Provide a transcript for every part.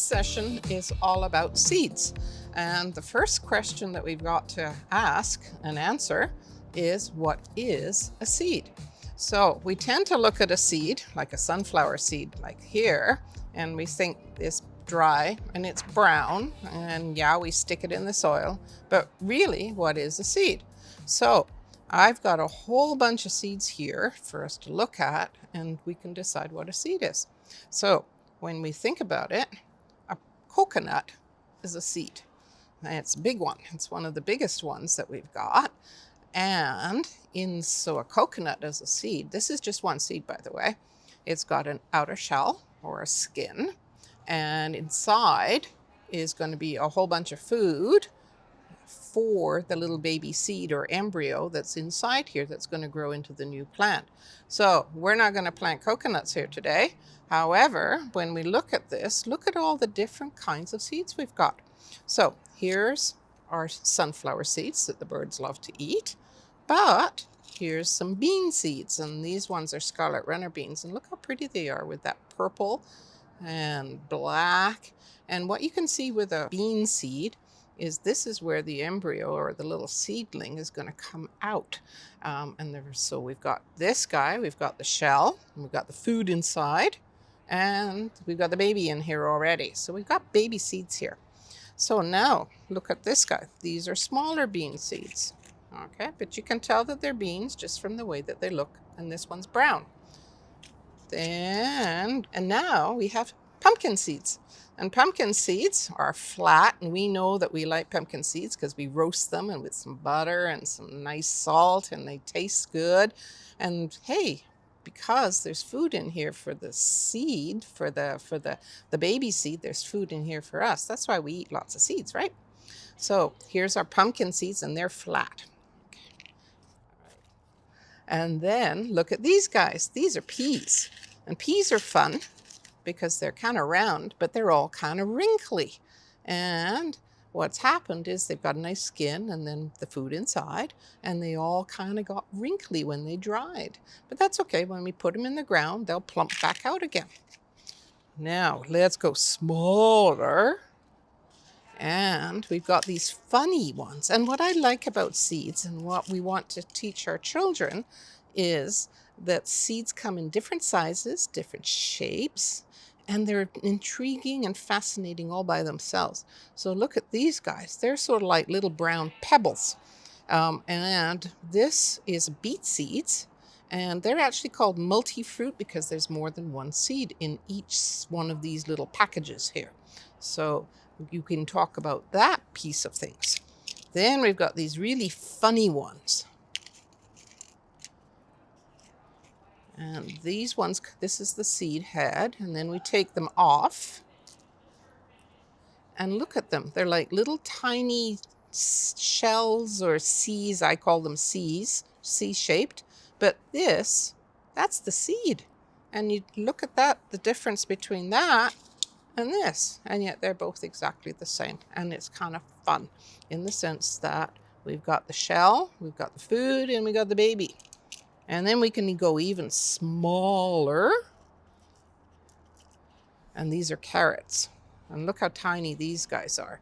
session is all about seeds. And the first question that we've got to ask and answer is, what is a seed? So we tend to look at a seed, like a sunflower seed, like here, and we think it's dry and it's brown, and yeah, we stick it in the soil, but really, what is a seed? So I've got a whole bunch of seeds here for us to look at, and we can decide what a seed is. So when we think about it, a coconut is a seed. And it's a big one. It's one of the biggest ones that we've got. And so a coconut is a seed. This is just one seed, by the way. It's got an outer shell or a skin, and inside is going to be a whole bunch of food for the little baby seed or embryo that's inside here that's going to grow into the new plant. So we're not going to plant coconuts here today. However, when we look at this, look at all the different kinds of seeds we've got. So here's our sunflower seeds that the birds love to eat. But here's some bean seeds, and these ones are scarlet runner beans. And look how pretty they are with that purple and black. And what you can see with a bean seed is this is where the embryo or the little seedling is going to come out. So we've got this guy, we've got the shell, and we've got the food inside, and we've got the baby in here already. So we've got baby seeds here. So now look at this guy. These are smaller bean seeds. Okay, but you can tell that they're beans just from the way that they look, and this one's brown. And now we have pumpkin seeds. And pumpkin seeds are flat, and we know that we like pumpkin seeds because we roast them and with some butter and some nice salt, and they taste good. And hey, because there's food in here for the seed, for the baby seed, there's food in here for us. That's why we eat lots of seeds, right? So here's our pumpkin seeds, and they're flat. And then look at these guys. These are peas. And peas are fun because they're kind of round, but they're all kind of wrinkly. And what's happened is they've got a nice skin and then the food inside, and they all kind of got wrinkly when they dried. But that's okay. When we put them in the ground, they'll plump back out again. Now, let's go smaller. And we've got these funny ones. And what I like about seeds and what we want to teach our children is that seeds come in different sizes, different shapes, and they're intriguing and fascinating all by themselves. So look at these guys. They're sort of like little brown pebbles. And this is beet seeds. And they're actually called multi-fruit because there's more than one seed in each one of these little packages here. So you can talk about that piece of things. Then we've got these really funny ones. And these ones, this is the seed head, and then we take them off. And look at them. They're like little tiny shells or C's. I call them C's, C-shaped. But that's the seed. And you look at that, the difference between that and this, and yet they're both exactly the same. And it's kind of fun in the sense that we've got the shell, we've got the food, and we got the baby. And then we can go even smaller. And these are carrots. And look how tiny these guys are.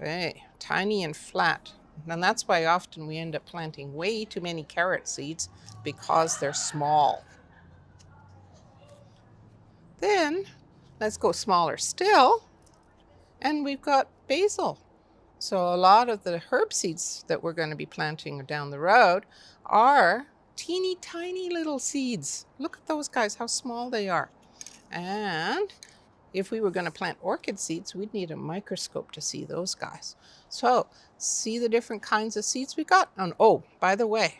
Okay, tiny and flat. And that's why often we end up planting way too many carrot seeds because they're small. Then let's go smaller still, and we've got basil. So a lot of the herb seeds that we're going to be planting down the road are teeny tiny little seeds. Look at those guys, how small they are. And if we were going to plant orchid seeds, we'd need a microscope to see those guys. So see the different kinds of seeds we got. And oh, by the way,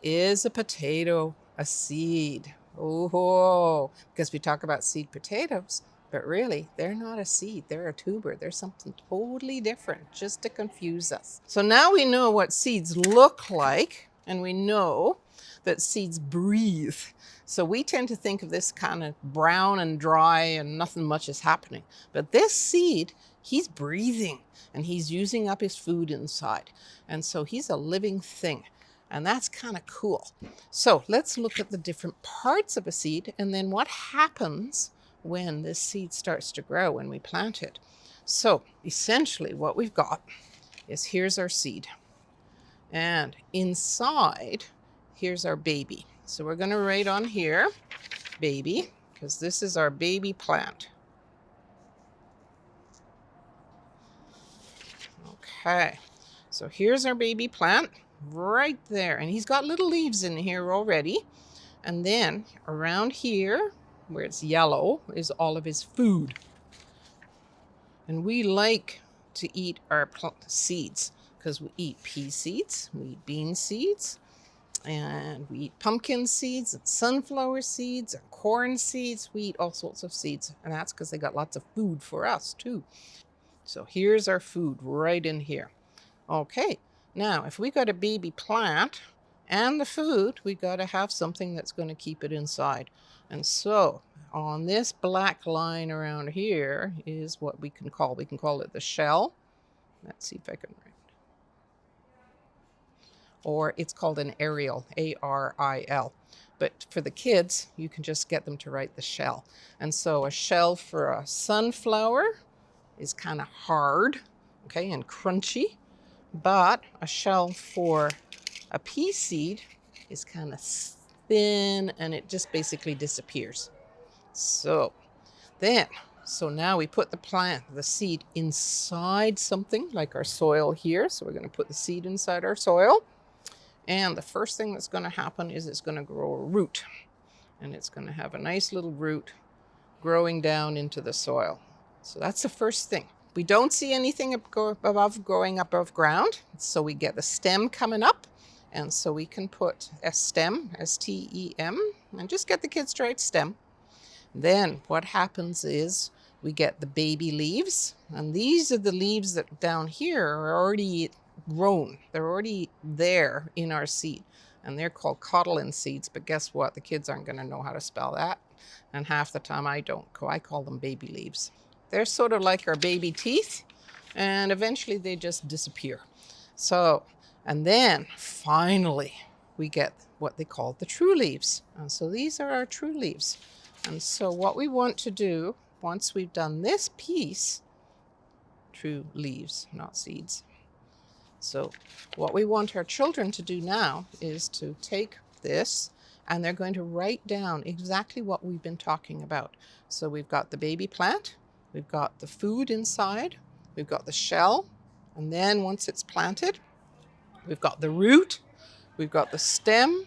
is a potato a seed? Oh, because we talk about seed potatoes, but really, they're not a seed. They're a tuber. They're something totally different, just to confuse us. So now we know what seeds look like, and we know that seeds breathe. So we tend to think of this kind of brown and dry and nothing much is happening. But this seed, he's breathing, and he's using up his food inside. And so he's a living thing. And that's kind of cool. So let's look at the different parts of a seed and then what happens when this seed starts to grow when we plant it. So essentially what we've got is here's our seed. And inside, here's our baby. So we're going to write on here, baby, because this is our baby plant. Okay, so here's our baby plant right there. And he's got little leaves in here already. And then around here, where it's yellow, is all of his food. And we like to eat our seeds because we eat pea seeds, we eat bean seeds, and we eat pumpkin seeds and sunflower seeds and corn seeds. We eat all sorts of seeds, and that's because they got lots of food for us too. So here's our food right in here. Okay, now if we got a baby plant and the food, we got to have something that's going to keep it inside. And so on this black line around here is what we can call it the shell. Let's see if I can write. Or it's called an aerial, A-R-I-L. But for the kids, you can just get them to write the shell. And so a shell for a sunflower is kind of hard, okay, and crunchy. But a shell for a pea seed is kind of thin and it just basically disappears. So now we put the seed inside something like our soil here. So we're going to put the seed inside our soil. And the first thing that's going to happen is it's going to grow a root. And it's going to have a nice little root growing down into the soil. So that's the first thing. We don't see anything growing above ground. So we get the stem coming up. And so we can put a stem, S-T-E-M, and just get the kids to write stem. Then what happens is we get the baby leaves, and these are the leaves that down here are already grown. They're already there in our seed, and they're called cotyledon seeds. But guess what? The kids aren't going to know how to spell that, and half the time I don't. I call them baby leaves. They're sort of like our baby teeth, and eventually they just disappear. So, and then finally we get what they call the true leaves. And so these are our true leaves. And so what we want to do, once we've done this piece, true leaves, not seeds. So what we want our children to do now is to take this, and they're going to write down exactly what we've been talking about. So we've got the baby plant, we've got the food inside, we've got the shell, and then once it's planted, we've got the root, we've got the stem,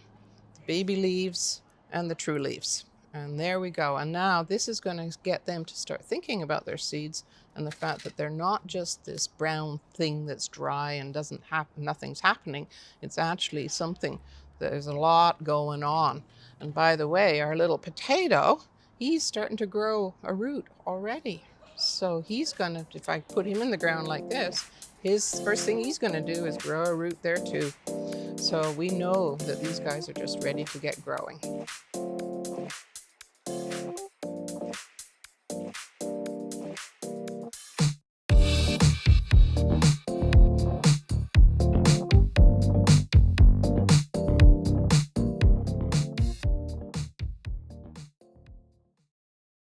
the baby leaves, and the true leaves. And there we go. And now this is going to get them to start thinking about their seeds and the fact that they're not just this brown thing that's dry and nothing's happening. It's actually something, there's a lot going on. And by the way, our little potato, he's starting to grow a root already. So he's going to, if I put him in the ground like this, his first thing he's going to do is grow a root there too. So we know that these guys are just ready to get growing.